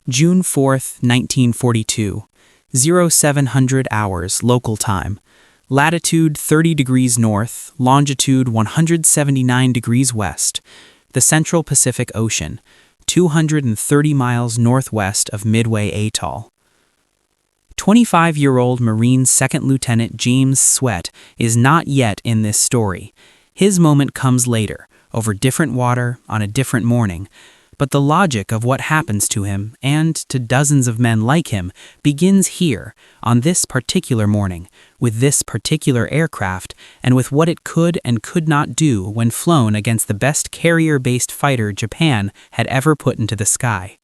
June 4th, 1942, 0700 hours local time, latitude 30 degrees north, longitude 179 degrees west, the Central Pacific Ocean, 230 miles northwest of Midway Atoll. 25-year-old Marine Second Lieutenant James Sweat is not yet in this story. His moment comes later, over different water, on a different morning. But the logic of what happens to him, and to dozens of men like him, begins here, on this particular morning, with this particular aircraft, and with what it could and could not do when flown against the best carrier-based fighter Japan had ever put into the sky.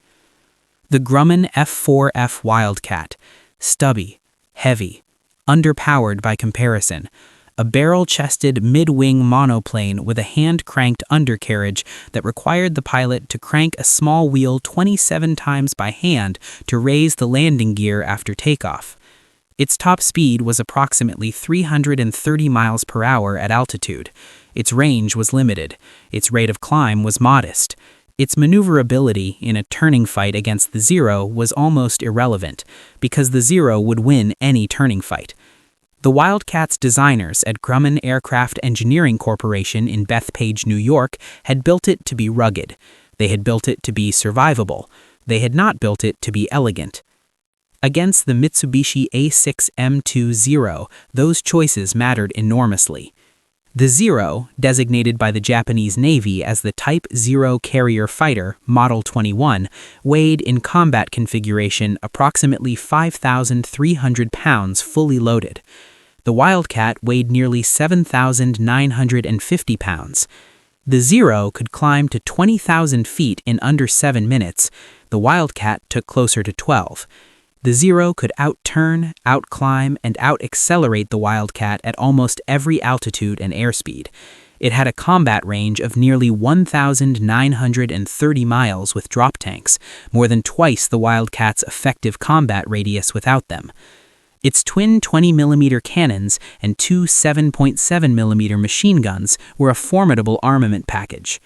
The Grumman F4F Wildcat, stubby, heavy, underpowered by comparison, a barrel-chested mid-wing monoplane with a hand-cranked undercarriage that required the pilot to crank a small wheel 27 times by hand to raise the landing gear after takeoff. Its top speed was approximately 330 miles per hour at altitude. Its range was limited. Its rate of climb was modest. Its maneuverability in a turning fight against the Zero was almost irrelevant, because the Zero would win any turning fight. The Wildcat's designers at Grumman Aircraft Engineering Corporation in Bethpage, New York, had built it to be rugged. They had built it to be survivable. They had not built it to be elegant. Against the Mitsubishi A6M Zero, those choices mattered enormously. The Zero, designated by the Japanese Navy as the Type Zero Carrier Fighter, Model 21, weighed in combat configuration approximately 5,300 pounds fully loaded. The Wildcat weighed nearly 7,950 pounds. The Zero could climb to 20,000 feet in under 7 minutes. The Wildcat took closer to 12. The Zero could out-turn, out-climb, and out-accelerate the Wildcat at almost every altitude and airspeed. It had a combat range of nearly 1,930 miles with drop tanks, more than twice the Wildcat's effective combat radius without them. Its twin 20mm cannons and two 7.7mm machine guns were a formidable armament package.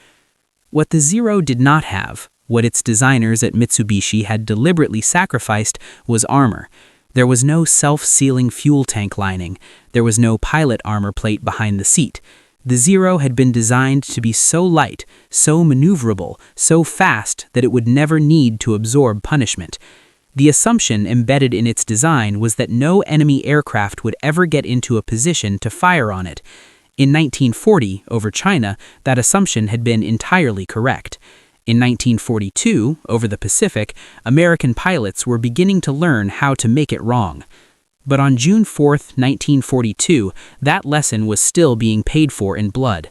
What the Zero did not have, what its designers at Mitsubishi had deliberately sacrificed, was armor. There was no self-sealing fuel tank lining. There was no pilot armor plate behind the seat. The Zero had been designed to be so light, so maneuverable, so fast that it would never need to absorb punishment. The assumption embedded in its design was that no enemy aircraft would ever get into a position to fire on it. In 1940, over China, that assumption had been entirely correct. In 1942, over the Pacific, American pilots were beginning to learn how to make it wrong. But on June 4, 1942, that lesson was still being paid for in blood.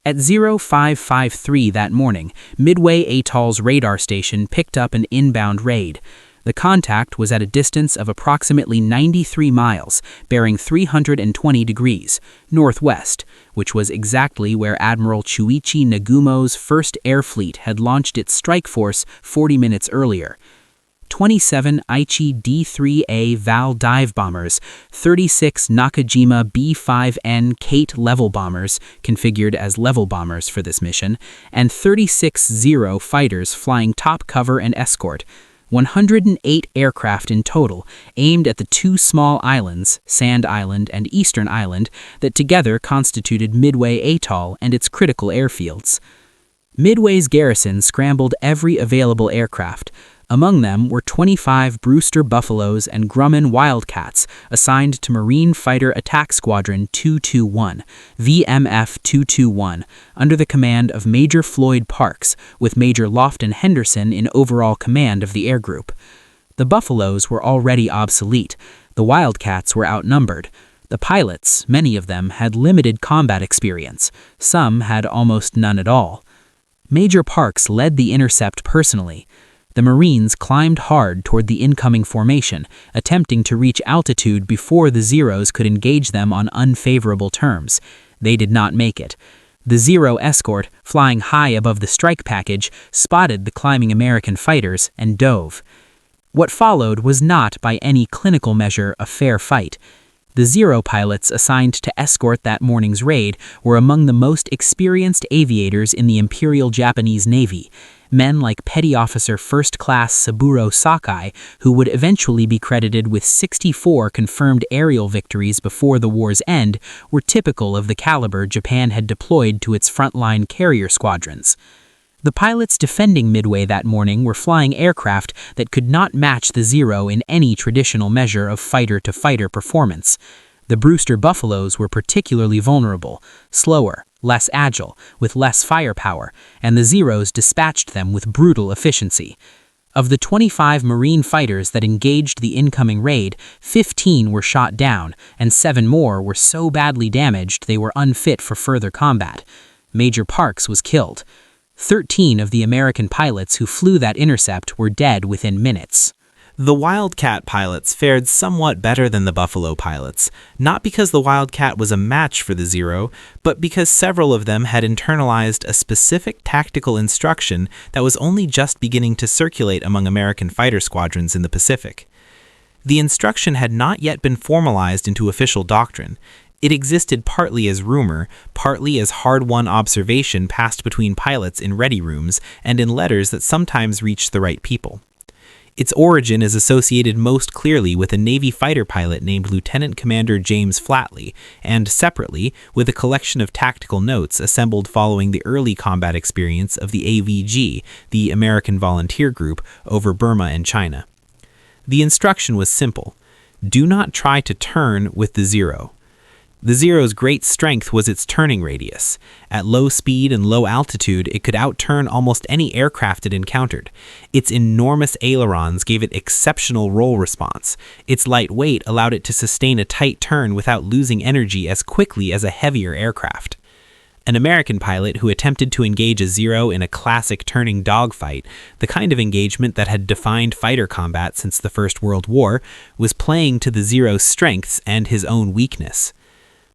At 0553 that morning, Midway Atoll's radar station picked up an inbound raid. The contact was at a distance of approximately 93 miles, bearing 320 degrees, northwest, which was exactly where Admiral Chuichi Nagumo's First Air Fleet had launched its strike force 40 minutes earlier. 27 Aichi D-3A Val dive bombers, 36 Nakajima B-5N Kate level bombers, configured as level bombers for this mission, and 36 Zero fighters flying top cover and escort. 108 aircraft in total, aimed at the two small islands, Sand Island and Eastern Island, that together constituted Midway Atoll and its critical airfields. Midway's garrison scrambled every available aircraft. Among them were 25 Brewster Buffaloes and Grumman Wildcats assigned to Marine Fighter Attack Squadron 221, VMF 221, under the command of Major Floyd Parks, with Major Lofton Henderson in overall command of the air group. The Buffaloes were already obsolete. The Wildcats were outnumbered. The pilots, many of them, had limited combat experience. Some had almost none at all. Major Parks led the intercept personally. The Marines climbed hard toward the incoming formation, attempting to reach altitude before the Zeros could engage them on unfavorable terms. They did not make it. The Zero escort, flying high above the strike package, spotted the climbing American fighters and dove. What followed was not by any clinical measure a fair fight. The Zero pilots assigned to escort that morning's raid were among the most experienced aviators in the Imperial Japanese Navy, men like Petty Officer First Class Saburo Sakai, who would eventually be credited with 64 confirmed aerial victories before the war's end, were typical of the caliber Japan had deployed to its frontline carrier squadrons. The pilots defending Midway that morning were flying aircraft that could not match the Zero in any traditional measure of fighter-to-fighter performance. The Brewster Buffaloes were particularly vulnerable, slower, less agile, with less firepower, and the Zeros dispatched them with brutal efficiency. Of the 25 Marine fighters that engaged the incoming raid, 15 were shot down, and 7 more were so badly damaged they were unfit for further combat. Major Parks was killed. 13 of the American pilots who flew that intercept were dead within minutes. The Wildcat pilots fared somewhat better than the Buffalo pilots, not because the Wildcat was a match for the Zero, but because several of them had internalized a specific tactical instruction that was only just beginning to circulate among American fighter squadrons in the Pacific. The instruction had not yet been formalized into official doctrine. It existed partly as rumor, partly as hard-won observation passed between pilots in ready rooms and in letters that sometimes reached the right people. Its origin is associated most clearly with a Navy fighter pilot named Lieutenant Commander James Flatley, and separately with a collection of tactical notes assembled following the early combat experience of the AVG, the American Volunteer Group, over Burma and China. The instruction was simple: do not try to turn with the Zero. The Zero's great strength was its turning radius. At low speed and low altitude, it could outturn almost any aircraft it encountered. Its enormous ailerons gave it exceptional roll response. Its light weight allowed it to sustain a tight turn without losing energy as quickly as a heavier aircraft. An American pilot who attempted to engage a Zero in a classic turning dogfight, the kind of engagement that had defined fighter combat since the First World War, was playing to the Zero's strengths and his own weakness.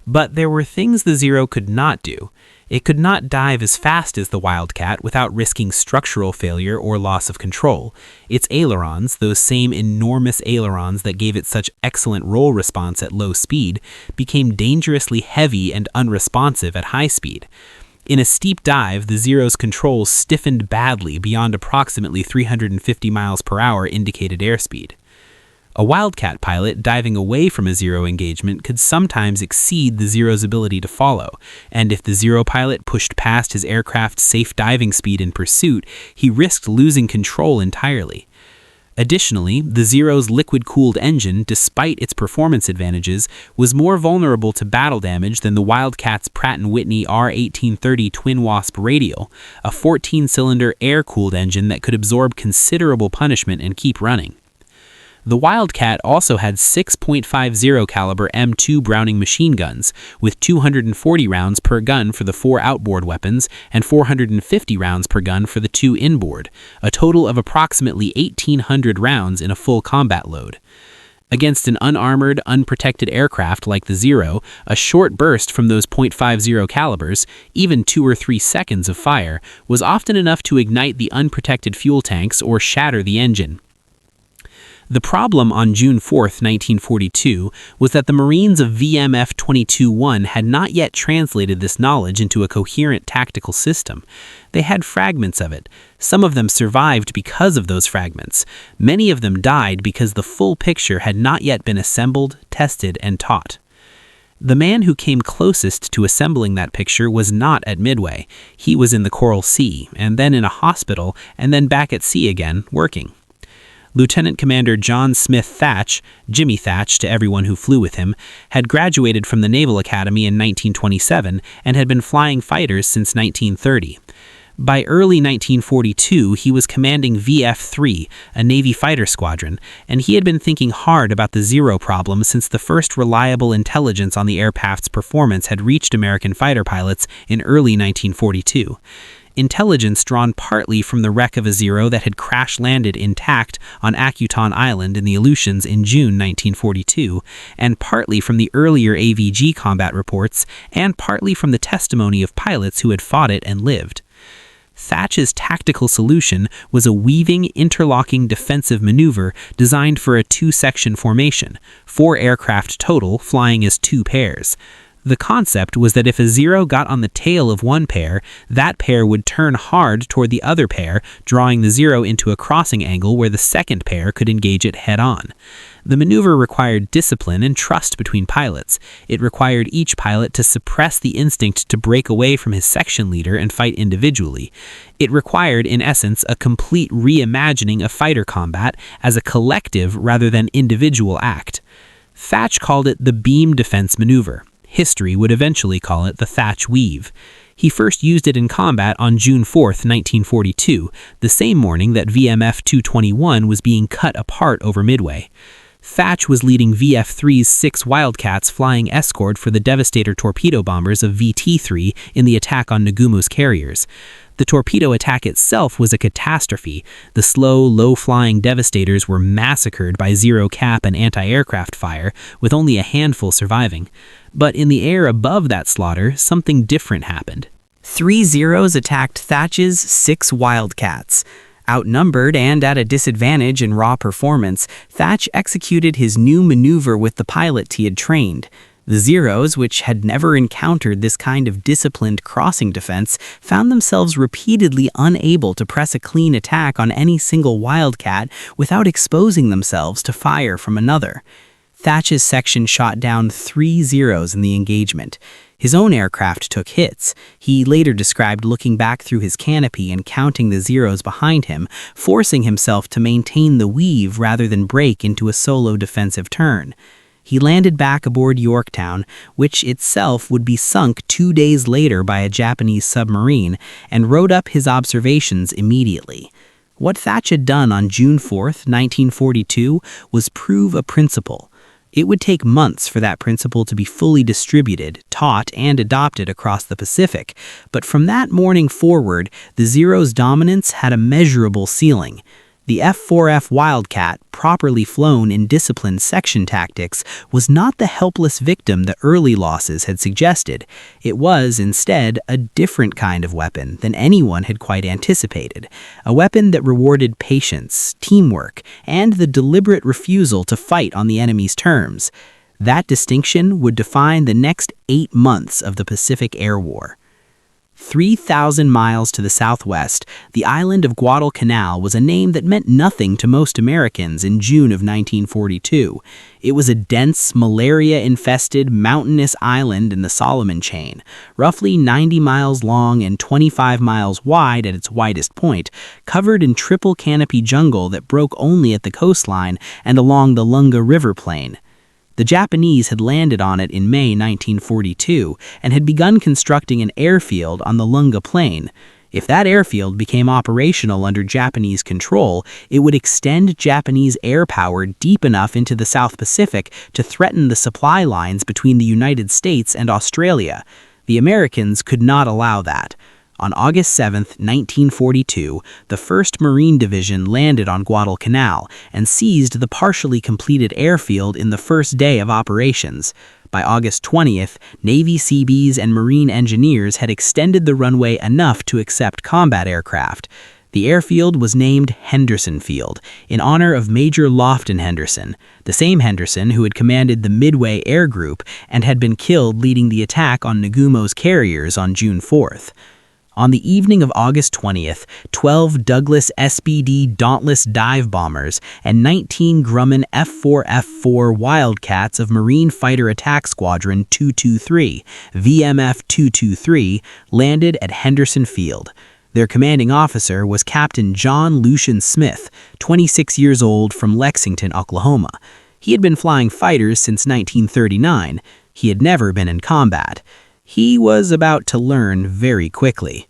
But there were things the Zero could not do. It could not dive as fast as the Wildcat without risking structural failure or loss of control. Its ailerons, those same enormous ailerons that gave it such excellent roll response at low speed, became dangerously heavy and unresponsive at high speed. In a steep dive, the Zero's controls stiffened badly beyond approximately 350 miles per hour indicated airspeed. A Wildcat pilot diving away from a Zero engagement could sometimes exceed the Zero's ability to follow, and if the Zero pilot pushed past his aircraft's safe diving speed in pursuit, he risked losing control entirely. Additionally, the Zero's liquid-cooled engine, despite its performance advantages, was more vulnerable to battle damage than the Wildcat's Pratt & Whitney R1830 Twin Wasp Radial, a 14-cylinder air-cooled engine that could absorb considerable punishment and keep running. The Wildcat also had 6.50 caliber M2 Browning machine guns, with 240 rounds per gun for the 4 outboard weapons and 450 rounds per gun for the 2 inboard, a total of approximately 1,800 rounds in a full combat load. Against an unarmored, unprotected aircraft like the Zero, a short burst from those .50 calibers, even 2 or 3 seconds of fire, was often enough to ignite the unprotected fuel tanks or shatter the engine. The problem on June 4, 1942, was that the Marines of VMF 22-1 had not yet translated this knowledge into a coherent tactical system. They had fragments of it. Some of them survived because of those fragments. Many of them died because the full picture had not yet been assembled, tested, and taught. The man who came closest to assembling that picture was not at Midway. He was in the Coral Sea, and then in a hospital, and then back at sea again, working. Lieutenant Commander John Smith Thatch, Jimmy Thatch to everyone who flew with him, had graduated from the Naval Academy in 1927 and had been flying fighters since 1930. By early 1942, he was commanding VF-3, a Navy fighter squadron, and he had been thinking hard about the Zero problem since the first reliable intelligence on the aircraft's performance had reached American fighter pilots in early 1942. Intelligence drawn partly from the wreck of a Zero that had crash-landed intact on Akutan Island in the Aleutians in June 1942, and partly from the earlier AVG combat reports, and partly from the testimony of pilots who had fought it and lived. Thach's tactical solution was a weaving, interlocking defensive maneuver designed for a two-section formation, 4 aircraft total flying as 2 pairs. The concept was that if a Zero got on the tail of one pair, that pair would turn hard toward the other pair, drawing the Zero into a crossing angle where the second pair could engage it head-on. The maneuver required discipline and trust between pilots. It required each pilot to suppress the instinct to break away from his section leader and fight individually. It required, in essence, a complete reimagining of fighter combat as a collective rather than individual act. Thach called it the beam defense maneuver. History would eventually call it the Thach Weave. He first used it in combat on June 4, 1942, the same morning that VMF 221 was being cut apart over Midway. Thach was leading VF-3's 6 Wildcats flying escort for the Devastator torpedo bombers of VT-3 in the attack on Nagumo's carriers. The torpedo attack itself was a catastrophe. The slow, low-flying Devastators were massacred by Zero cap and anti-aircraft fire, with only a handful surviving. But in the air above that slaughter, something different happened. 3 Zeros attacked Thach's 6 Wildcats. Outnumbered and at a disadvantage in raw performance, Thach executed his new maneuver with the pilot he had trained. The Zeros, which had never encountered this kind of disciplined crossing defense, found themselves repeatedly unable to press a clean attack on any single Wildcat without exposing themselves to fire from another. Thach's section shot down 3 Zeros in the engagement. His own aircraft took hits. He later described looking back through his canopy and counting the Zeros behind him, forcing himself to maintain the weave rather than break into a solo defensive turn. He landed back aboard Yorktown, which itself would be sunk 2 days later by a Japanese submarine, and wrote up his observations immediately. What Thach had done on June 4, 1942, was prove a principle. It would take months for that principle to be fully distributed, taught, and adopted across the Pacific, but from that morning forward, the Zero's dominance had a measurable ceiling. The F4F Wildcat, properly flown in disciplined section tactics, was not the helpless victim the early losses had suggested. It was, instead, a different kind of weapon than anyone had quite anticipated. A weapon that rewarded patience, teamwork, and the deliberate refusal to fight on the enemy's terms. That distinction would define the next 8 months of the Pacific Air War. 3,000 miles to the southwest, the island of Guadalcanal was a name that meant nothing to most Americans in June of 1942. It was a dense, malaria-infested, mountainous island in the Solomon Chain, roughly 90 miles long and 25 miles wide at its widest point, covered in triple canopy jungle that broke only at the coastline and along the Lunga River plain. The Japanese had landed on it in May 1942 and had begun constructing an airfield on the Lunga Plain. If that airfield became operational under Japanese control, it would extend Japanese air power deep enough into the South Pacific to threaten the supply lines between the United States and Australia. The Americans could not allow that. On August 7, 1942, the 1st Marine Division landed on Guadalcanal and seized the partially completed airfield in the first day of operations. By August 20th, Navy Seabees and Marine engineers had extended the runway enough to accept combat aircraft. The airfield was named Henderson Field, in honor of Major Lofton Henderson, the same Henderson who had commanded the Midway Air Group and had been killed leading the attack on Nagumo's carriers on June 4th. On the evening of August 20th, 12 Douglas SBD Dauntless dive bombers and 19 Grumman F4F Wildcats of Marine Fighter Attack Squadron 223, VMF 223, landed at Henderson Field. Their commanding officer was Captain John Lucian Smith, 26 years old, from Lexington, Oklahoma. He had been flying fighters since 1939. He had never been in combat. He was about to learn very quickly.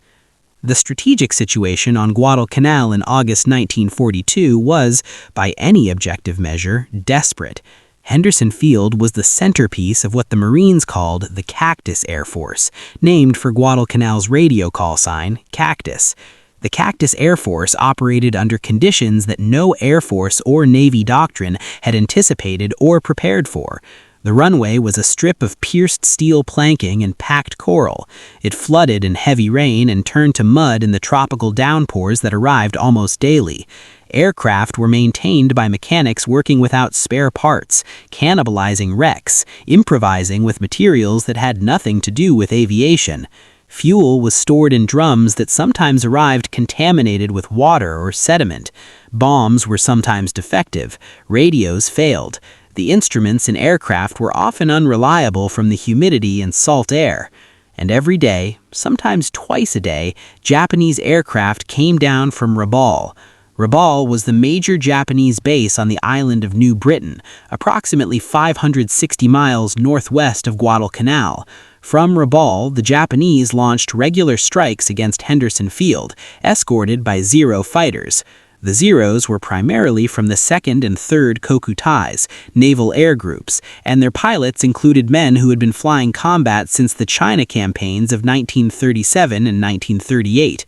The strategic situation on Guadalcanal in August 1942 was, by any objective measure, desperate. Henderson Field was the centerpiece of what the Marines called the Cactus Air Force, named for Guadalcanal's radio call sign, Cactus. The Cactus Air Force operated under conditions that no Air Force or Navy doctrine had anticipated or prepared for. The runway was a strip of pierced steel planking and packed coral. It flooded in heavy rain and turned to mud in the tropical downpours that arrived almost daily. Aircraft were maintained by mechanics working without spare parts, cannibalizing wrecks, improvising with materials that had nothing to do with aviation. Fuel was stored in drums that sometimes arrived contaminated with water or sediment. Bombs were sometimes defective. Radios failed. The instruments in aircraft were often unreliable from the humidity and salt air. And every day, sometimes twice a day, Japanese aircraft came down from Rabaul. Rabaul was the major Japanese base on the island of New Britain, approximately 560 miles northwest of Guadalcanal. From Rabaul, the Japanese launched regular strikes against Henderson Field, escorted by Zero fighters. The Zeros were primarily from the 2nd and 3rd Kokutais, naval air groups, and their pilots included men who had been flying combat since the China campaigns of 1937 and 1938.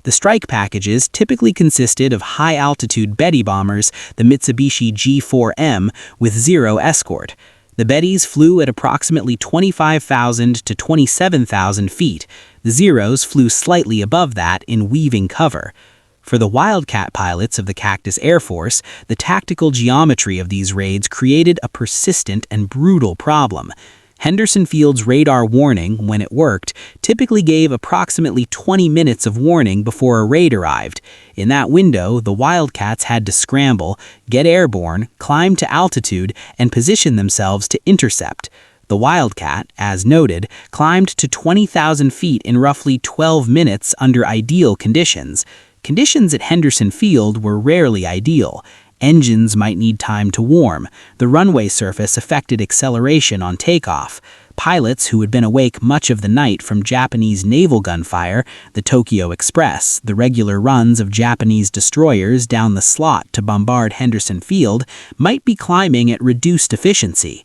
The strike packages typically consisted of high-altitude Betty bombers, the Mitsubishi G4M, with Zero escort. The Bettys flew at approximately 25,000 to 27,000 feet. The Zeros flew slightly above that in weaving cover. For the Wildcat pilots of the Cactus Air Force, the tactical geometry of these raids created a persistent and brutal problem. Henderson Field's radar warning, when it worked, typically gave approximately 20 minutes of warning before a raid arrived. In that window, the Wildcats had to scramble, get airborne, climb to altitude, and position themselves to intercept. The Wildcat, as noted, climbed to 20,000 feet in roughly 12 minutes under ideal conditions. Conditions at Henderson Field were rarely ideal. Engines might need time to warm. The runway surface affected acceleration on takeoff. Pilots who had been awake much of the night from Japanese naval gunfire, the Tokyo Express, the regular runs of Japanese destroyers down the slot to bombard Henderson Field, might be climbing at reduced efficiency.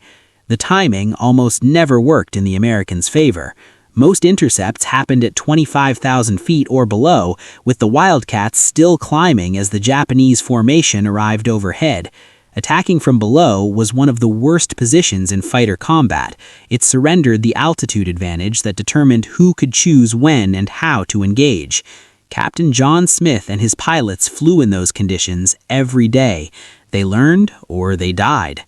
The timing almost never worked in the Americans' favor. Most intercepts happened at 25,000 feet or below, with the Wildcats still climbing as the Japanese formation arrived overhead. Attacking from below was one of the worst positions in fighter combat. It surrendered the altitude advantage that determined who could choose when and how to engage. Captain John Smith and his pilots flew in those conditions every day. They learned or they died.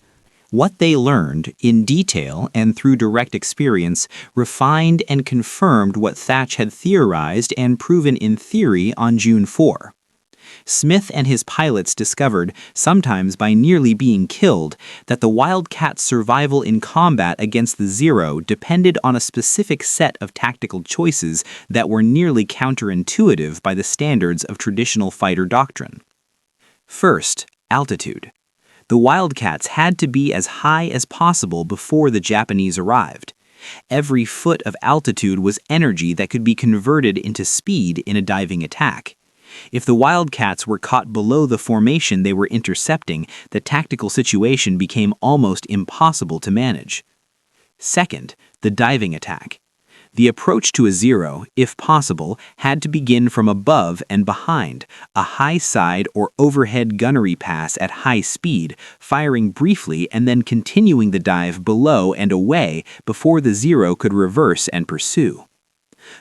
What they learned, in detail and through direct experience, refined and confirmed what Thatch had theorized and proven in theory on June 4. Smith and his pilots discovered, sometimes by nearly being killed, that the Wildcat's survival in combat against the Zero depended on a specific set of tactical choices that were nearly counterintuitive by the standards of traditional fighter doctrine. First, altitude. The Wildcats had to be as high as possible before the Japanese arrived. Every foot of altitude was energy that could be converted into speed in a diving attack. If the Wildcats were caught below the formation they were intercepting, the tactical situation became almost impossible to manage. Second, the diving attack. The approach to a Zero, if possible, had to begin from above and behind, a high side or overhead gunnery pass at high speed, firing briefly and then continuing the dive below and away before the Zero could reverse and pursue.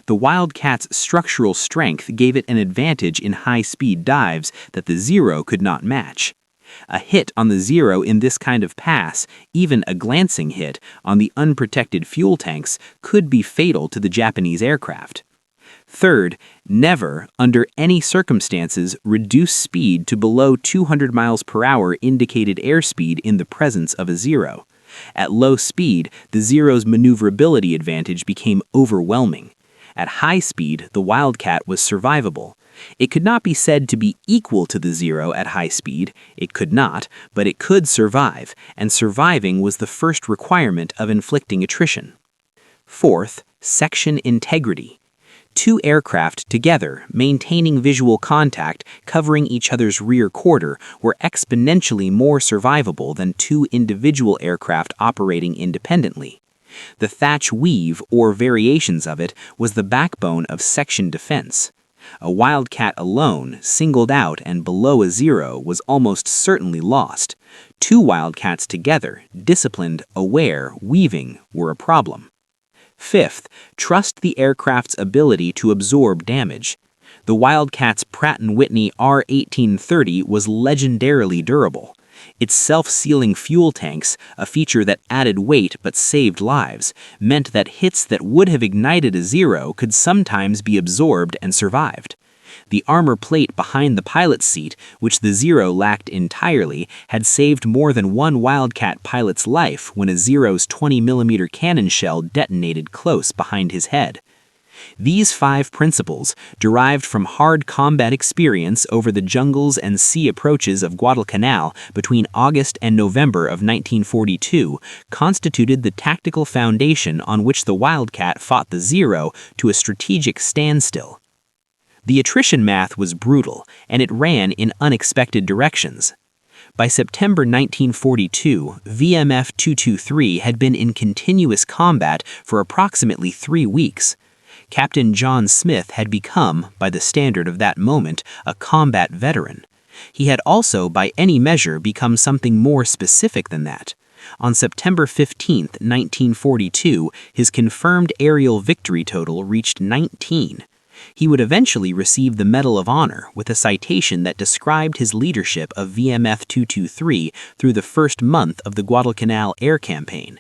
The Wildcat's structural strength gave it an advantage in high-speed dives that the Zero could not match. A hit on the Zero in this kind of pass, even a glancing hit on the unprotected fuel tanks, could be fatal to the Japanese aircraft. Third, never, under any circumstances, reduce speed to below 200 miles per hour indicated airspeed in the presence of a Zero. At low speed, the Zero's maneuverability advantage became overwhelming. At high speed, the Wildcat was survivable. It could not be said to be equal to the Zero at high speed. It could not, but it could survive, and surviving was the first requirement of inflicting attrition. Fourth, section integrity. Two aircraft together, maintaining visual contact, covering each other's rear quarter, were exponentially more survivable than two individual aircraft operating independently. The Thatch weave, or variations of it, was the backbone of section defense. A Wildcat alone, singled out and below a Zero, was almost certainly lost. Two Wildcats together, disciplined, aware, weaving, were a problem. Fifth, trust the aircraft's ability to absorb damage. The Wildcat's Pratt & Whitney R1830 was legendarily durable. Its self-sealing fuel tanks, a feature that added weight but saved lives, meant that hits that would have ignited a Zero could sometimes be absorbed and survived. The armor plate behind the pilot's seat, which the Zero lacked entirely, had saved more than one Wildcat pilot's life when a Zero's 20mm cannon shell detonated close behind his head. These 5 principles, derived from hard combat experience over the jungles and sea approaches of Guadalcanal between August and November of 1942, constituted the tactical foundation on which the Wildcat fought the Zero to a strategic standstill. The attrition math was brutal, and it ran in unexpected directions. By September 1942, VMF 223 had been in continuous combat for approximately 3 weeks. Captain John Smith had become, by the standard of that moment, a combat veteran. He had also, by any measure, become something more specific than that. On September 15, 1942, his confirmed aerial victory total reached 19. He would eventually receive the Medal of Honor with a citation that described his leadership of VMF 223 through the first month of the Guadalcanal Air Campaign.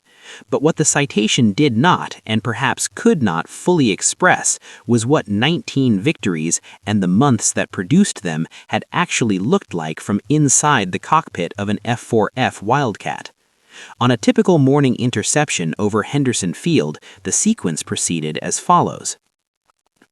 But what the citation did not, and perhaps could not, fully express was what 19 victories and the months that produced them had actually looked like from inside the cockpit of an F4F Wildcat. On a typical morning interception over Henderson Field, the sequence proceeded as follows.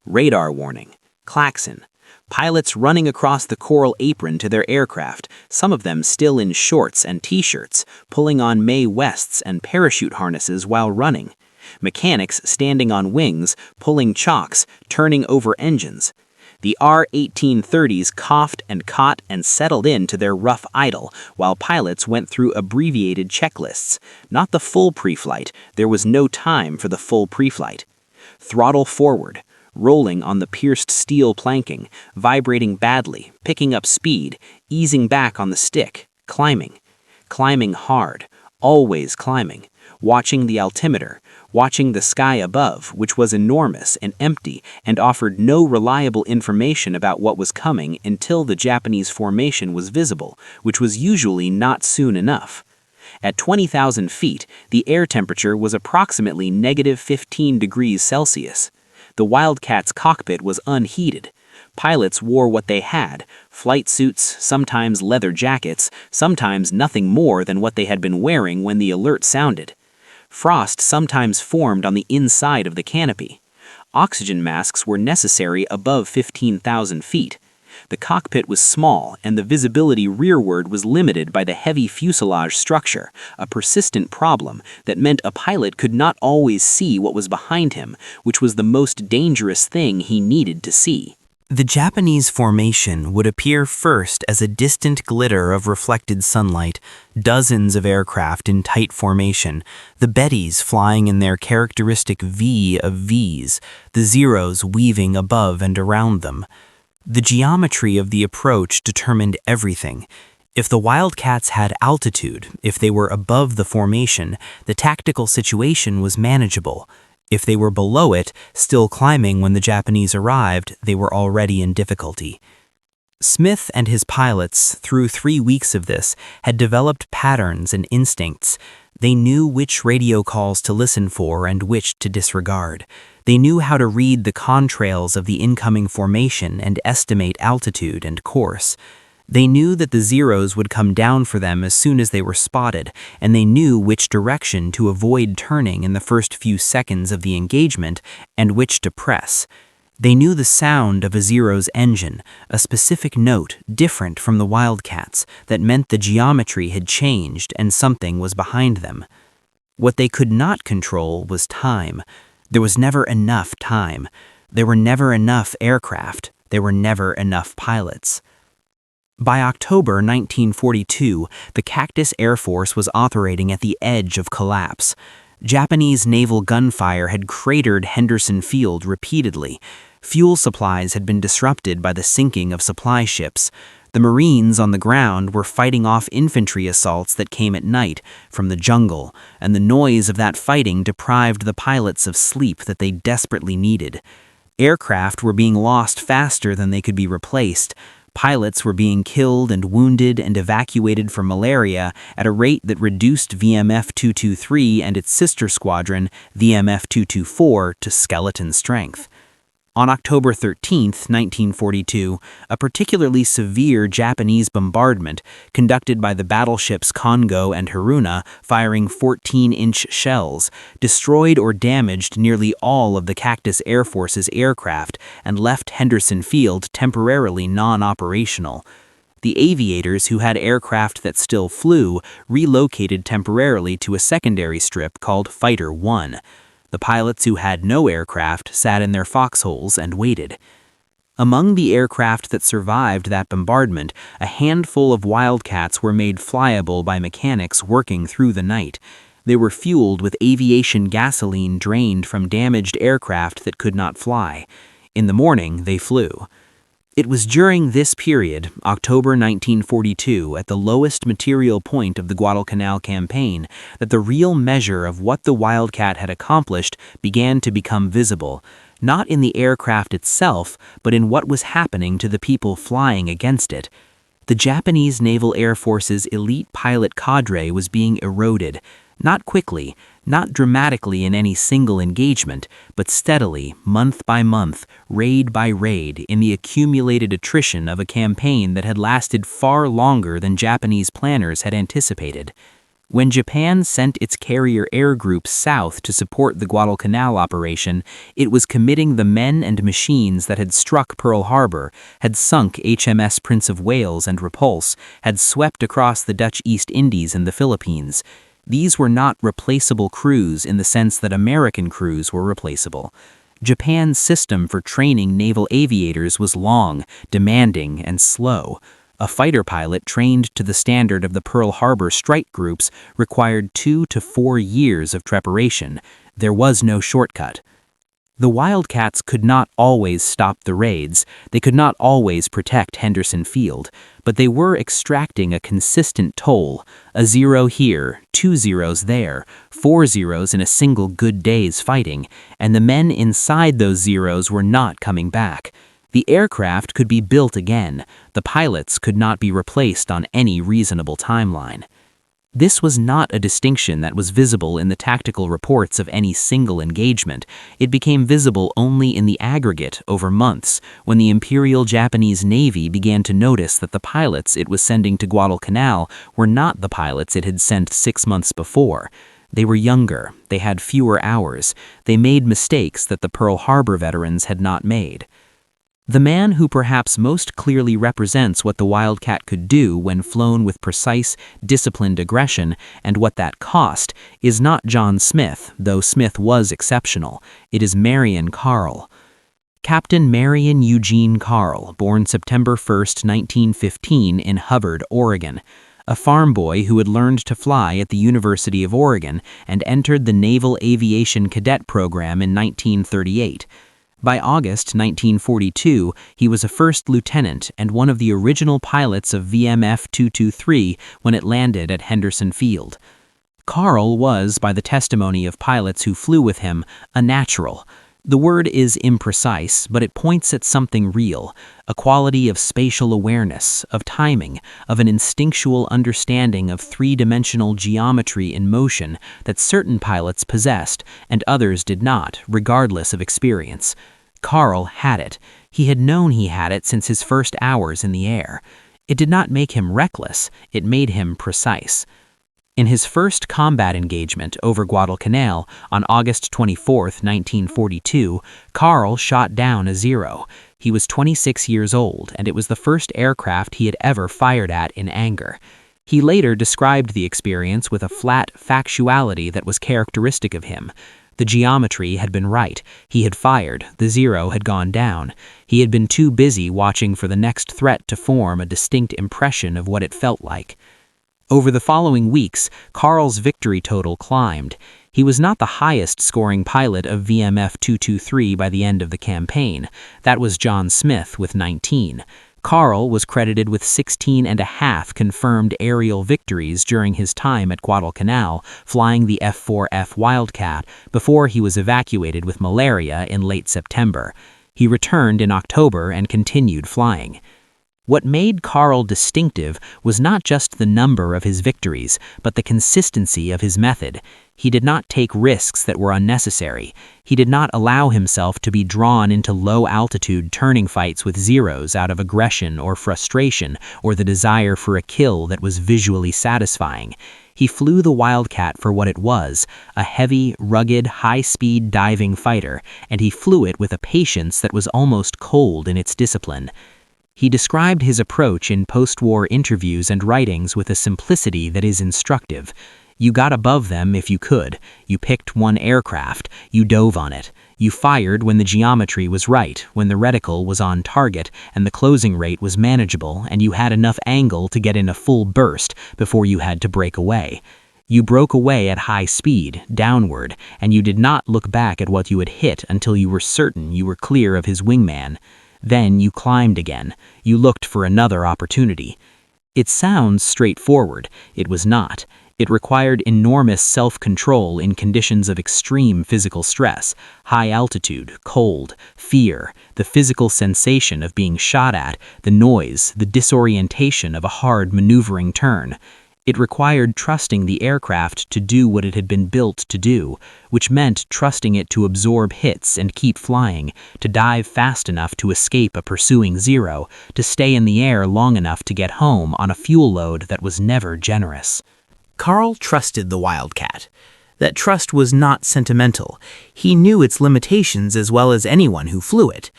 Radar warning, klaxon, pilots running across the coral apron to their aircraft, some of them still in shorts and t-shirts, pulling on May Wests and parachute harnesses while running. Mechanics standing on wings, pulling chocks, turning over engines. The R-1830s coughed and caught and settled into their rough idle, while pilots went through abbreviated checklists. Not the full pre-flight, there was no time for the full pre-flight. Throttle forward. Rolling on the pierced steel planking, vibrating badly, picking up speed, easing back on the stick, climbing. Climbing hard, always climbing, watching the altimeter, watching the sky above, which was enormous and empty and offered no reliable information about what was coming until the Japanese formation was visible, which was usually not soon enough. At 20,000 feet, the air temperature was approximately -15 degrees Celsius. The Wildcat's cockpit was unheated. Pilots wore what they had, flight suits, sometimes leather jackets, sometimes nothing more than what they had been wearing when the alert sounded. Frost sometimes formed on the inside of the canopy. Oxygen masks were necessary above 15,000 feet. The cockpit was small, and the visibility rearward was limited by the heavy fuselage structure, a persistent problem that meant a pilot could not always see what was behind him, which was the most dangerous thing he needed to see. The Japanese formation would appear first as a distant glitter of reflected sunlight, dozens of aircraft in tight formation, the Bettys flying in their characteristic V of Vs, the Zeros weaving above and around them. The geometry of the approach determined everything. If the Wildcats had altitude, if they were above the formation, the tactical situation was manageable. If they were below it, still climbing when the Japanese arrived, they were already in difficulty. Smith and his pilots, through 3 weeks of this, had developed patterns and instincts. They knew which radio calls to listen for and which to disregard. They knew how to read the contrails of the incoming formation and estimate altitude and course. They knew that the Zeros would come down for them as soon as they were spotted, and they knew which direction to avoid turning in the first few seconds of the engagement and which to press. They knew the sound of a Zero's engine, a specific note different from the Wildcats that meant the geometry had changed and something was behind them. What they could not control was time. There was never enough time. There were never enough aircraft. There were never enough pilots. By October 1942, the Cactus Air Force was operating at the edge of collapse. Japanese naval gunfire had cratered Henderson Field repeatedly. Fuel supplies had been disrupted by the sinking of supply ships. The Marines on the ground were fighting off infantry assaults that came at night from the jungle, and the noise of that fighting deprived the pilots of sleep that they desperately needed. Aircraft were being lost faster than they could be replaced. Pilots were being killed and wounded and evacuated for malaria at a rate that reduced VMF 223 and its sister squadron, VMF 224, to skeleton strength. On October 13, 1942, a particularly severe Japanese bombardment, conducted by the battleships Kongo and Haruna, firing 14-inch shells, destroyed or damaged nearly all of the Cactus Air Force's aircraft and left Henderson Field temporarily non-operational. The aviators who had aircraft that still flew relocated temporarily to a secondary strip called Fighter 1. The pilots who had no aircraft sat in their foxholes and waited. Among the aircraft that survived that bombardment, a handful of Wildcats were made flyable by mechanics working through the night. They were fueled with aviation gasoline drained from damaged aircraft that could not fly. In the morning, they flew. It was during this period, October 1942, at the lowest material point of the Guadalcanal Campaign, that the real measure of what the Wildcat had accomplished began to become visible, not in the aircraft itself, but in what was happening to the people flying against it. The Japanese Naval Air Force's elite pilot cadre was being eroded, not quickly, not dramatically in any single engagement, but steadily, month by month, raid by raid, in the accumulated attrition of a campaign that had lasted far longer than Japanese planners had anticipated. When Japan sent its carrier air groups south to support the Guadalcanal operation, it was committing the men and machines that had struck Pearl Harbor, had sunk HMS Prince of Wales and Repulse, had swept across the Dutch East Indies and the Philippines. These were not replaceable crews in the sense that American crews were replaceable. Japan's system for training naval aviators was long, demanding, and slow. A fighter pilot trained to the standard of the Pearl Harbor strike groups required 2 to 4 years of preparation. There was no shortcut. The Wildcats could not always stop the raids, they could not always protect Henderson Field, but they were extracting a consistent toll, a 0 here, 2 zeros there, 4 zeros in a single good day's fighting, and the men inside those zeros were not coming back. The aircraft could be built again, the pilots could not be replaced on any reasonable timeline. This was not a distinction that was visible in the tactical reports of any single engagement. It became visible only in the aggregate over months, when the Imperial Japanese Navy began to notice that the pilots it was sending to Guadalcanal were not the pilots it had sent 6 months before. They were younger, they had fewer hours, they made mistakes that the Pearl Harbor veterans had not made. The man who perhaps most clearly represents what the Wildcat could do when flown with precise, disciplined aggression and what that cost is not John Smith, though Smith was exceptional. It is Marion Carl. Captain Marion Eugene Carl, born September 1, 1915 in Hubbard, Oregon. A farm boy who had learned to fly at the University of Oregon and entered the Naval Aviation Cadet Program in 1938. By August 1942, he was a first lieutenant and one of the original pilots of VMF 223 when it landed at Henderson Field. Carl was, by the testimony of pilots who flew with him, a natural. The word is imprecise, but it points at something real, a quality of spatial awareness, of timing, of an instinctual understanding of three-dimensional geometry in motion that certain pilots possessed and others did not, regardless of experience. Carl had it. He had known he had it since his first hours in the air. It did not make him reckless, it made him precise. In his first combat engagement over Guadalcanal on August 24, 1942, Carl shot down a Zero. He was 26 years old, and it was the first aircraft he had ever fired at in anger. He later described the experience with a flat factuality that was characteristic of him. The geometry had been right. He had fired. The Zero had gone down. He had been too busy watching for the next threat to form a distinct impression of what it felt like. Over the following weeks, Carl's victory total climbed. He was not the highest-scoring pilot of VMF 223 by the end of the campaign. That was John Smith with 19. Carl was credited with 16.5 confirmed aerial victories during his time at Guadalcanal, flying the F4F Wildcat before he was evacuated with malaria in late September. He returned in October and continued flying. What made Carl distinctive was not just the number of his victories, but the consistency of his method. He did not take risks that were unnecessary. He did not allow himself to be drawn into low-altitude turning fights with Zeros out of aggression or frustration or the desire for a kill that was visually satisfying. He flew the Wildcat for what it was, a heavy, rugged, high-speed diving fighter, and he flew it with a patience that was almost cold in its discipline. He described his approach in post-war interviews and writings with a simplicity that is instructive. You got above them if you could. You picked one aircraft. You dove on it. You fired when the geometry was right, when the reticle was on target, and the closing rate was manageable, and you had enough angle to get in a full burst before you had to break away. You broke away at high speed, downward, and you did not look back at what you had hit until you were certain you were clear of his wingman. Then you climbed again. You looked for another opportunity. It sounds straightforward. It was not. It required enormous self-control in conditions of extreme physical stress, high altitude, cold, fear, the physical sensation of being shot at, the noise, the disorientation of a hard maneuvering turn. It required trusting the aircraft to do what it had been built to do, which meant trusting it to absorb hits and keep flying, to dive fast enough to escape a pursuing Zero, to stay in the air long enough to get home on a fuel load that was never generous. Carl trusted the Wildcat. That trust was not sentimental. He knew its limitations as well as anyone who flew it.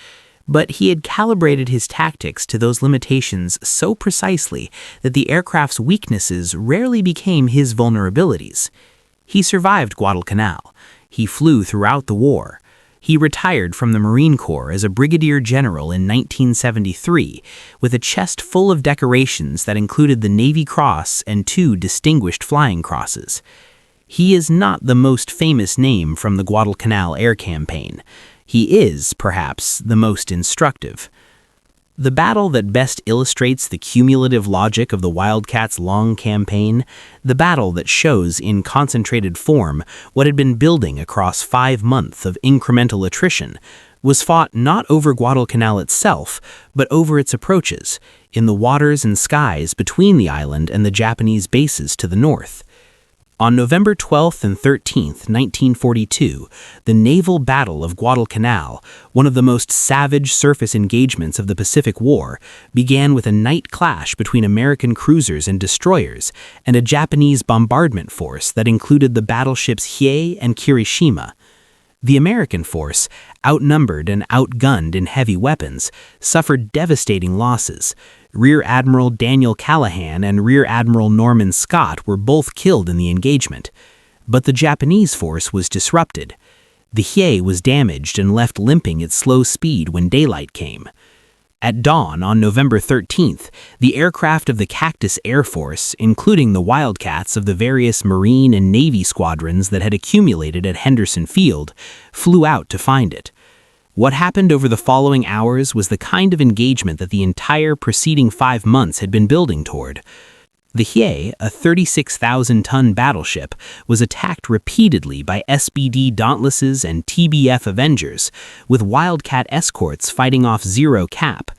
But he had calibrated his tactics to those limitations so precisely that the aircraft's weaknesses rarely became his vulnerabilities. He survived Guadalcanal. He flew throughout the war. He retired from the Marine Corps as a brigadier general in 1973 with a chest full of decorations that included the Navy Cross and 2 Distinguished Flying Crosses. He is not the most famous name from the Guadalcanal Air Campaign. He is, perhaps, the most instructive. The battle that best illustrates the cumulative logic of the Wildcat's long campaign, the battle that shows in concentrated form what had been building across 5 months of incremental attrition, was fought not over Guadalcanal itself, but over its approaches, in the waters and skies between the island and the Japanese bases to the north. On November 12th and 13th, 1942, the naval Battle of Guadalcanal, one of the most savage surface engagements of the Pacific War, began with a night clash between American cruisers and destroyers and a Japanese bombardment force that included the battleships Hiei and Kirishima. The American force, outnumbered and outgunned in heavy weapons, suffered devastating losses. Rear Admiral Daniel Callahan and Rear Admiral Norman Scott were both killed in the engagement. But the Japanese force was disrupted. The Hiei was damaged and left limping at slow speed when daylight came. At dawn on November 13th, the aircraft of the Cactus Air Force, including the Wildcats of the various Marine and Navy squadrons that had accumulated at Henderson Field, flew out to find it. What happened over the following hours was the kind of engagement that the entire preceding 5 months had been building toward. The Hiei, a 36,000-ton battleship, was attacked repeatedly by SBD Dauntlesses and TBF Avengers, with Wildcat escorts fighting off Zero cap.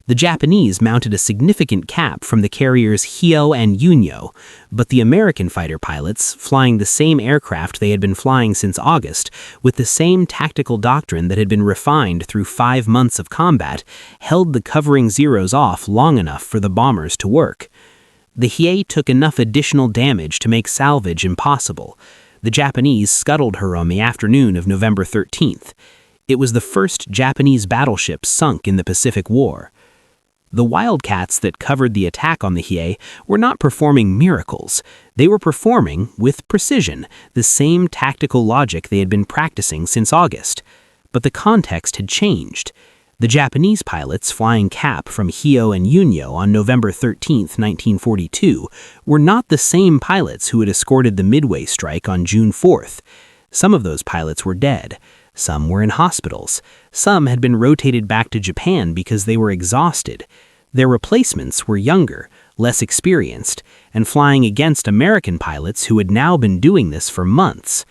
The Japanese mounted a significant cap from the carriers Hio and Yunyo, but the American fighter pilots, flying the same aircraft they had been flying since August, with the same tactical doctrine that had been refined through 5 months of combat, held the covering Zeros off long enough for the bombers to work. The Hiei took enough additional damage to make salvage impossible. The Japanese scuttled her on the afternoon of November 13th. It was the first Japanese battleship sunk in the Pacific War. The Wildcats that covered the attack on the Hiei were not performing miracles. They were performing, with precision, the same tactical logic they had been practicing since August. But the context had changed. The Japanese pilots flying cap from Hio and Yunyo on November 13, 1942, were not the same pilots who had escorted the Midway strike on June 4th. Some of those pilots were dead. Some were in hospitals. Some had been rotated back to Japan because they were exhausted. Their replacements were younger, less experienced, and flying against American pilots who had now been doing this for months.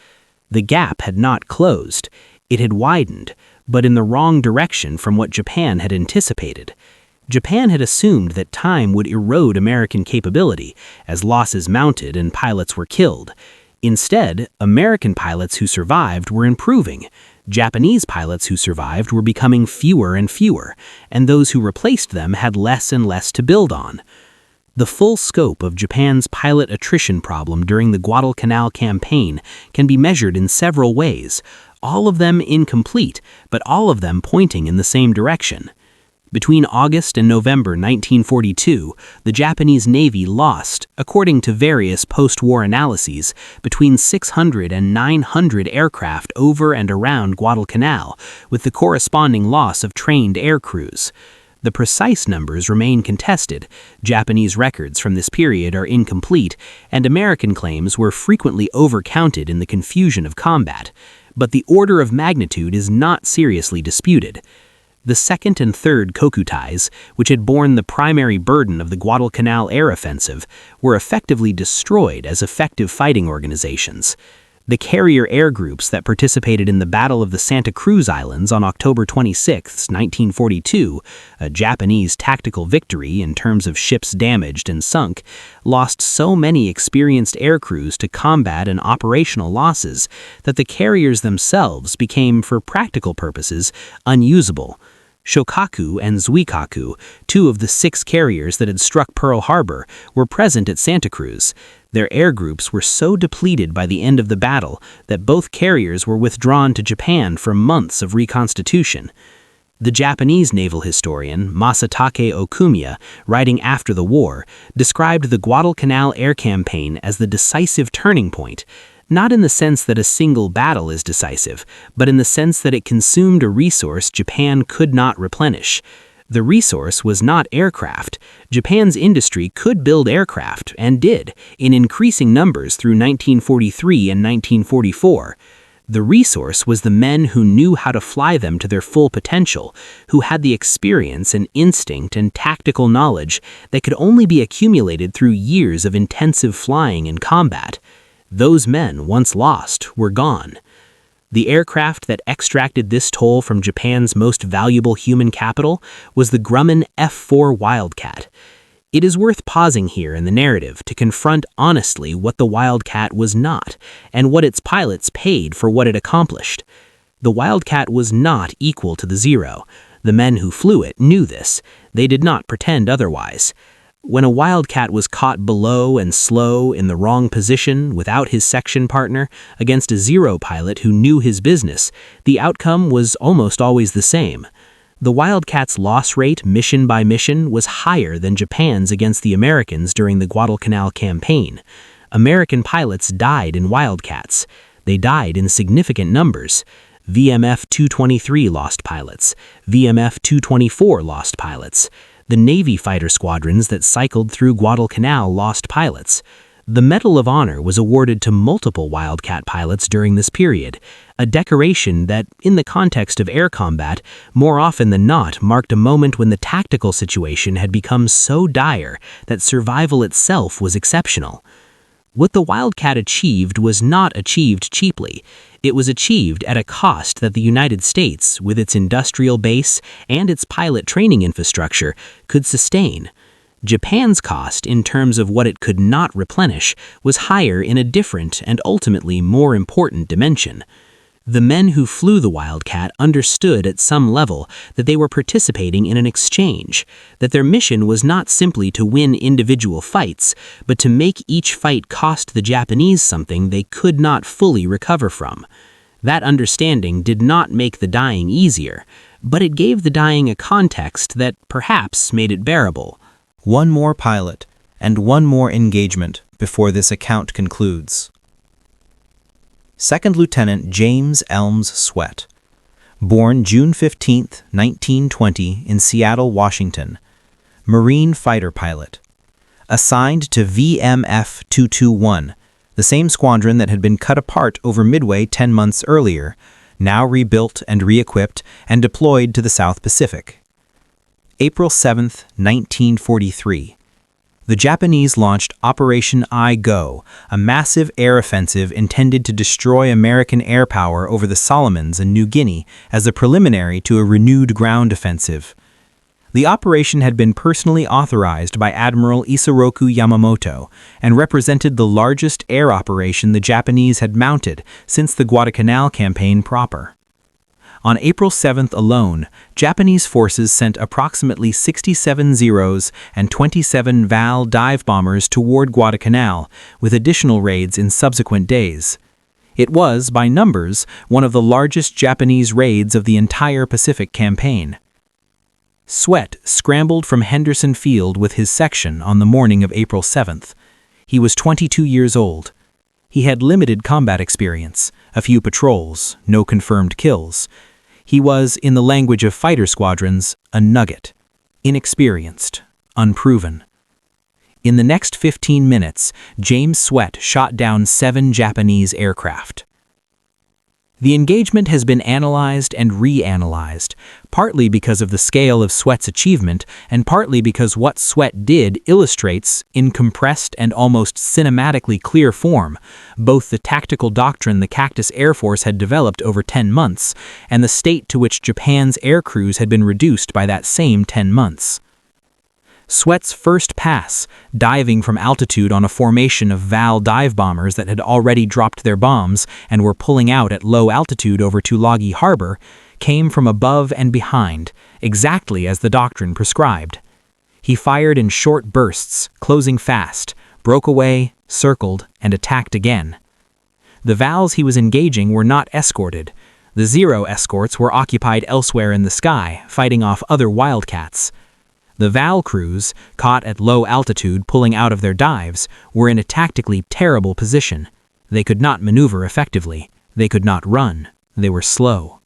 The gap had not closed. It had widened, but in the wrong direction from what Japan had anticipated. Japan had assumed that time would erode American capability as losses mounted and pilots were killed. Instead, American pilots who survived were improving. Japanese pilots who survived were becoming fewer and fewer, and those who replaced them had less and less to build on. The full scope of Japan's pilot attrition problem during the Guadalcanal Campaign can be measured in several ways, all of them incomplete, but all of them pointing in the same direction. Between August and November 1942, the Japanese Navy lost, according to various post-war analyses, between 600 and 900 aircraft over and around Guadalcanal, with the corresponding loss of trained air crews. The precise numbers remain contested. Japanese records from this period are incomplete, and American claims were frequently overcounted in the confusion of combat. But the order of magnitude is not seriously disputed. The 2nd and 3rd Kokutais, which had borne the primary burden of the Guadalcanal air offensive, were effectively destroyed as effective fighting organizations. The carrier air groups that participated in the Battle of the Santa Cruz Islands on October 26, 1942, a Japanese tactical victory in terms of ships damaged and sunk, lost so many experienced air crews to combat and operational losses that the carriers themselves became, for practical purposes, unusable. Shokaku and Zuikaku, 2 of the 6 carriers that had struck Pearl Harbor, were present at Santa Cruz. Their air groups were so depleted by the end of the battle that both carriers were withdrawn to Japan for months of reconstitution. The Japanese naval historian Masatake Okumiya, writing after the war, described the Guadalcanal air campaign as the decisive turning point, not in the sense that a single battle is decisive, but in the sense that it consumed a resource Japan could not replenish. The resource was not aircraft. Japan's industry could build aircraft, and did, in increasing numbers through 1943 and 1944. The resource was the men who knew how to fly them to their full potential, who had the experience and instinct and tactical knowledge that could only be accumulated through years of intensive flying and combat. Those men, once lost, were gone. The aircraft that extracted this toll from Japan's most valuable human capital was the Grumman F4 Wildcat. It is worth pausing here in the narrative to confront honestly what the Wildcat was not, and what its pilots paid for what it accomplished. The Wildcat was not equal to the Zero. The men who flew it knew this. They did not pretend otherwise. When a Wildcat was caught below and slow in the wrong position without his section partner against a Zero pilot who knew his business, the outcome was almost always the same. The Wildcat's loss rate mission by mission was higher than Japan's against the Americans during the Guadalcanal Campaign. American pilots died in Wildcats. They died in significant numbers. VMF 223 lost pilots. VMF 224 lost pilots. The Navy fighter squadrons that cycled through Guadalcanal lost pilots. The Medal of Honor was awarded to multiple Wildcat pilots during this period, a decoration that, in the context of air combat, more often than not marked a moment when the tactical situation had become so dire that survival itself was exceptional. What the Wildcat achieved was not achieved cheaply. It was achieved at a cost that the United States, with its industrial base and its pilot training infrastructure, could sustain. Japan's cost, in terms of what it could not replenish, was higher in a different and ultimately more important dimension. The men who flew the Wildcat understood at some level that they were participating in an exchange, that their mission was not simply to win individual fights, but to make each fight cost the Japanese something they could not fully recover from. That understanding did not make the dying easier, but it gave the dying a context that perhaps made it bearable. One more pilot, and one more engagement before this account concludes. Second Lieutenant James Elms Sweat. Born June 15, 1920, in Seattle, Washington. Marine fighter pilot. Assigned to VMF 221, the same squadron that had been cut apart over Midway 10 months earlier, now rebuilt and re-equipped and deployed to the South Pacific. April 7, 1943. The Japanese launched Operation I-Go, a massive air offensive intended to destroy American air power over the Solomons and New Guinea as a preliminary to a renewed ground offensive. The operation had been personally authorized by Admiral Isoroku Yamamoto and represented the largest air operation the Japanese had mounted since the Guadalcanal Campaign proper. On April 7th alone, Japanese forces sent approximately 67 Zeros and 27 VAL dive bombers toward Guadalcanal, with additional raids in subsequent days. It was, by numbers, one of the largest Japanese raids of the entire Pacific campaign. Sweat scrambled from Henderson Field with his section on the morning of April 7th. He was 22 years old. He had limited combat experience, a few patrols, no confirmed kills. He was, in the language of fighter squadrons, a nugget, inexperienced, unproven. In the next 15 minutes, James Sweat shot down 7 Japanese aircraft. The engagement has been analyzed and reanalyzed, partly because of the scale of Sweat's achievement and partly because what Sweat did illustrates, in compressed and almost cinematically clear form, both the tactical doctrine the Cactus Air Force had developed over 10 months and the state to which Japan's air crews had been reduced by that same 10 months. Sweat's first pass, diving from altitude on a formation of VAL dive bombers that had already dropped their bombs and were pulling out at low altitude over Tulagi Harbor, came from above and behind, exactly as the doctrine prescribed. He fired in short bursts, closing fast, broke away, circled, and attacked again. The VALs he was engaging were not escorted. The Zero escorts were occupied elsewhere in the sky, fighting off other Wildcats. The VAL crews, caught at low altitude pulling out of their dives, were in a tactically terrible position. They could not maneuver effectively. They could not run. They were slow.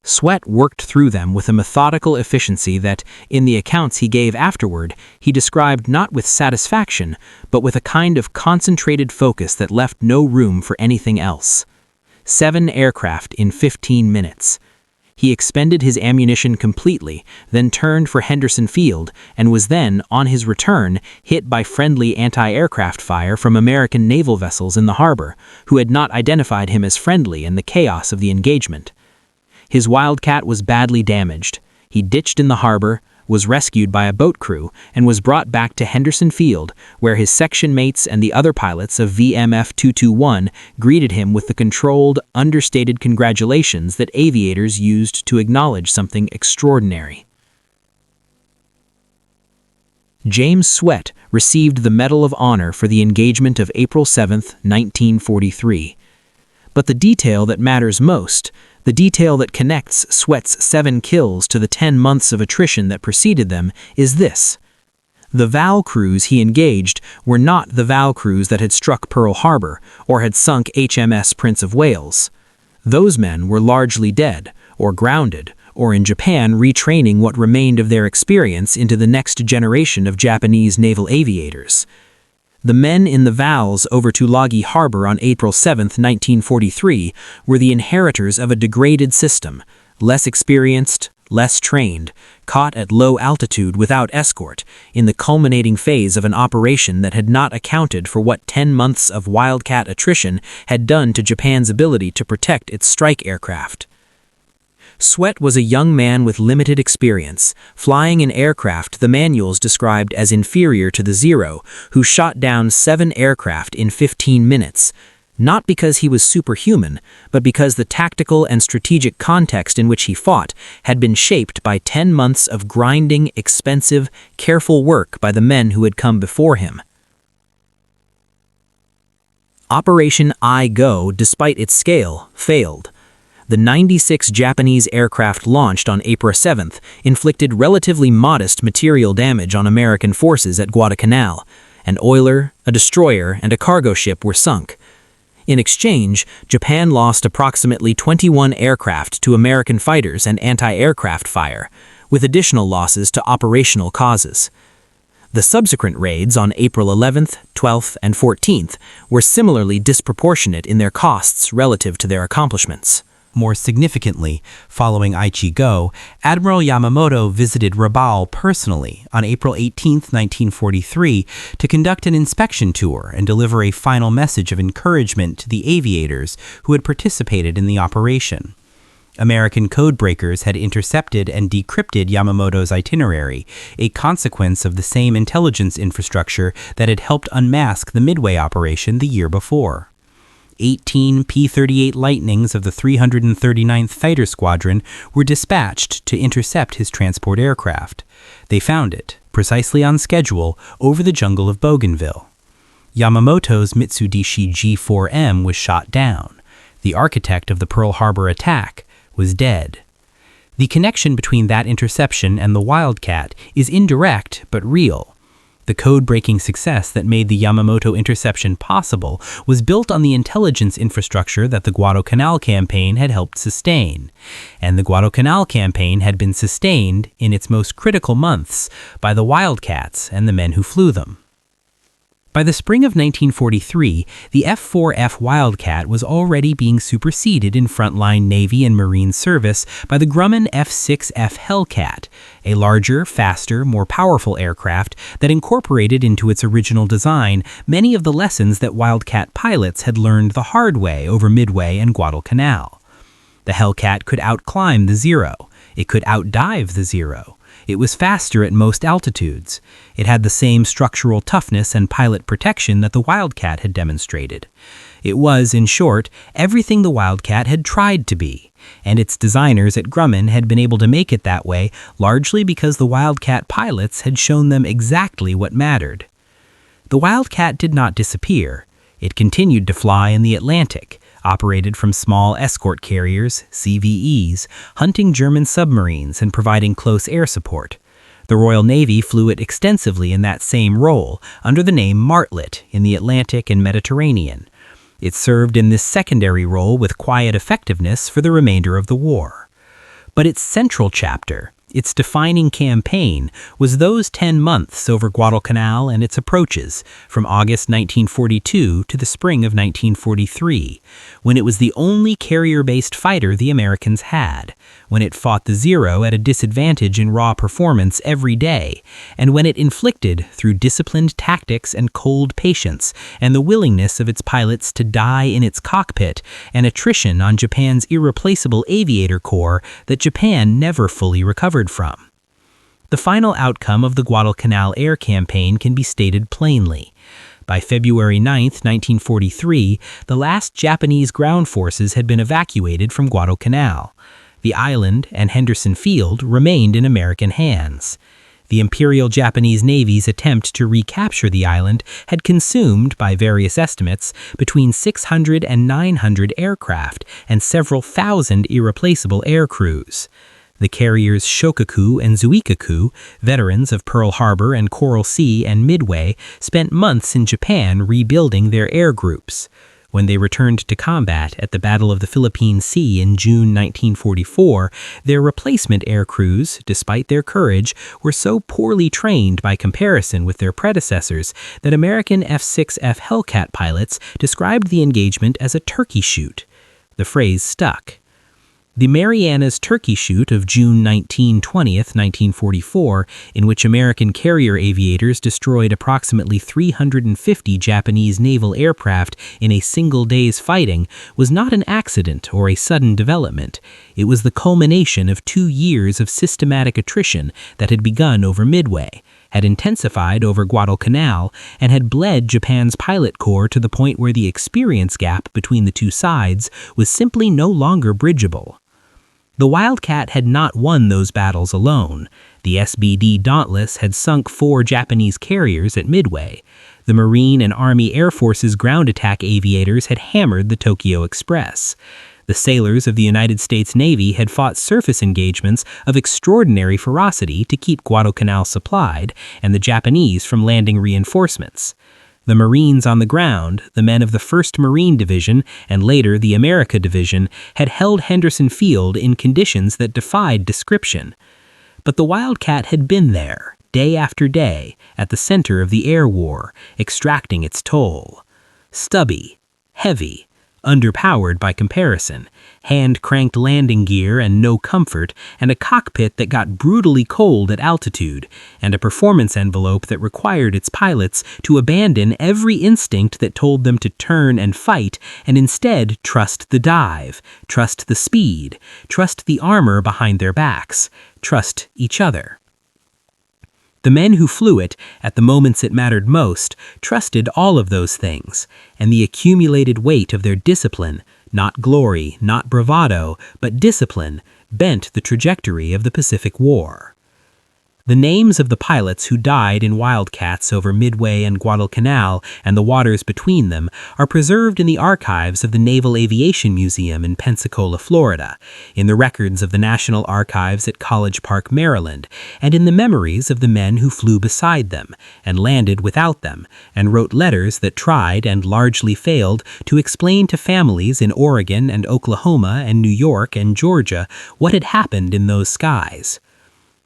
Sweat worked through them with a methodical efficiency that, in the accounts he gave afterward, he described not with satisfaction, but with a kind of concentrated focus that left no room for anything else. 7 aircraft in 15 minutes. He expended his ammunition completely, then turned for Henderson Field, and was then, on his return, hit by friendly anti-aircraft fire from American naval vessels in the harbor, who had not identified him as friendly in the chaos of the engagement. His Wildcat was badly damaged. He ditched in the harbor, was rescued by a boat crew, and was brought back to Henderson Field, where his section mates and the other pilots of VMF 221 greeted him with the controlled, understated congratulations that aviators used to acknowledge something extraordinary. James Sweat received the Medal of Honor for the engagement of April 7, 1943. But the detail that matters most, the detail that connects Sweat's 7 kills to the 10 months of attrition that preceded them, is this. The VAL crews he engaged were not the VAL crews that had struck Pearl Harbor or had sunk HMS Prince of Wales. Those men were largely dead, or grounded, or in Japan retraining what remained of their experience into the next generation of Japanese naval aviators. The men in the VALs over Tulagi Harbor on April 7, 1943, were the inheritors of a degraded system, less experienced, less trained, caught at low altitude without escort, in the culminating phase of an operation that had not accounted for what 10 months of Wildcat attrition had done to Japan's ability to protect its strike aircraft. Sweat was a young man with limited experience, flying an aircraft the manuals described as inferior to the Zero, who shot down 7 aircraft in 15 minutes, not because he was superhuman, but because the tactical and strategic context in which he fought had been shaped by 10 months of grinding, expensive, careful work by the men who had come before him. Operation I-Go, despite its scale, failed. The 96 Japanese aircraft launched on April 7th inflicted relatively modest material damage on American forces at Guadalcanal. An oiler, a destroyer, and a cargo ship were sunk. In exchange, Japan lost approximately 21 aircraft to American fighters and anti-aircraft fire, with additional losses to operational causes. The subsequent raids on April 11th, 12th, and 14th were similarly disproportionate in their costs relative to their accomplishments. More significantly, following Aichi-go, Admiral Yamamoto visited Rabaul personally on April 18, 1943, to conduct an inspection tour and deliver a final message of encouragement to the aviators who had participated in the operation. American codebreakers had intercepted and decrypted Yamamoto's itinerary, a consequence of the same intelligence infrastructure that had helped unmask the Midway operation the year before. 18 P-38 Lightnings of the 339th Fighter Squadron were dispatched to intercept his transport aircraft. They found it, precisely on schedule, over the jungle of Bougainville. Yamamoto's Mitsubishi G4M was shot down. The architect of the Pearl Harbor attack was dead. The connection between that interception and the Wildcat is indirect but real. The code-breaking success that made the Yamamoto interception possible was built on the intelligence infrastructure that the Guadalcanal Campaign had helped sustain. And the Guadalcanal Campaign had been sustained, in its most critical months, by the Wildcats and the men who flew them. By the spring of 1943, the F4F Wildcat was already being superseded in frontline Navy and Marine service by the Grumman F6F Hellcat, a larger, faster, more powerful aircraft that incorporated into its original design many of the lessons that Wildcat pilots had learned the hard way over Midway and Guadalcanal. The Hellcat could outclimb the Zero. It could outdive the Zero. It was faster at most altitudes. It had the same structural toughness and pilot protection that the Wildcat had demonstrated. It was, in short, everything the Wildcat had tried to be, and its designers at Grumman had been able to make it that way largely because the Wildcat pilots had shown them exactly what mattered. The Wildcat did not disappear. It continued to fly in the Atlantic, operated from small escort carriers, CVEs, hunting German submarines and providing close air support. The Royal Navy flew it extensively in that same role, under the name Martlet, in the Atlantic and Mediterranean. It served in this secondary role with quiet effectiveness for the remainder of the war. But its central chapter, its defining campaign, was those 10 months over Guadalcanal and its approaches, from August 1942 to the spring of 1943, when it was the only carrier-based fighter the Americans had, when it fought the Zero at a disadvantage in raw performance every day, and when it inflicted, through disciplined tactics and cold patience, and the willingness of its pilots to die in its cockpit, an attrition on Japan's irreplaceable aviator corps that Japan never fully recovered from. The final outcome of the Guadalcanal Air Campaign can be stated plainly. By February 9, 1943, the last Japanese ground forces had been evacuated from Guadalcanal. The island and Henderson Field remained in American hands. The Imperial Japanese Navy's attempt to recapture the island had consumed, by various estimates, between 600 and 900 aircraft and several thousand irreplaceable air crews. The carriers Shokaku and Zuikaku, veterans of Pearl Harbor and Coral Sea and Midway, spent months in Japan rebuilding their air groups. When they returned to combat at the Battle of the Philippine Sea in June 1944, their replacement air crews, despite their courage, were so poorly trained by comparison with their predecessors that American F6F Hellcat pilots described the engagement as a turkey shoot. The phrase stuck. The Marianas Turkey Shoot of June 19-20, 1944, in which American carrier aviators destroyed approximately 350 Japanese naval aircraft in a single day's fighting, was not an accident or a sudden development. It was the culmination of 2 years of systematic attrition that had begun over Midway, had intensified over Guadalcanal, and had bled Japan's pilot corps to the point where the experience gap between the two sides was simply no longer bridgeable. The Wildcat had not won those battles alone. The SBD Dauntless had sunk 4 Japanese carriers at Midway. The Marine and Army Air Force's ground attack aviators had hammered the Tokyo Express. The sailors of the United States Navy had fought surface engagements of extraordinary ferocity to keep Guadalcanal supplied and the Japanese from landing reinforcements. The Marines on the ground, the men of the 1st Marine Division and later the America Division, had held Henderson Field in conditions that defied description. But the Wildcat had been there, day after day, at the center of the air war, extracting its toll. Stubby, heavy, underpowered by comparison, hand-cranked landing gear and no comfort, and a cockpit that got brutally cold at altitude, and a performance envelope that required its pilots to abandon every instinct that told them to turn and fight, and instead trust the dive, trust the speed, trust the armor behind their backs, trust each other. The men who flew it, at the moments it mattered most, trusted all of those things, and the accumulated weight of their discipline, not glory, not bravado, but discipline, bent the trajectory of the Pacific War. The names of the pilots who died in Wildcats over Midway and Guadalcanal and the waters between them are preserved in the archives of the Naval Aviation Museum in Pensacola, Florida, in the records of the National Archives at College Park, Maryland, and in the memories of the men who flew beside them and landed without them and wrote letters that tried and largely failed to explain to families in Oregon and Oklahoma and New York and Georgia what had happened in those skies.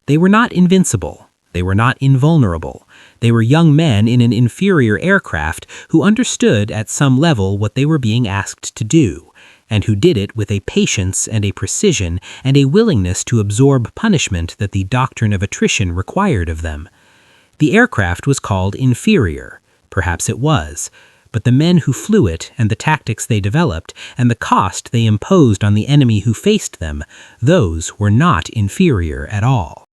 They were not invincible. They were not invulnerable. They were young men in an inferior aircraft who understood at some level what they were being asked to do, and who did it with a patience and a precision and a willingness to absorb punishment that the doctrine of attrition required of them. The aircraft was called Inferior. Perhaps it was. But the men who flew it and the tactics they developed and the cost they imposed on the enemy who faced them, those were not inferior at all.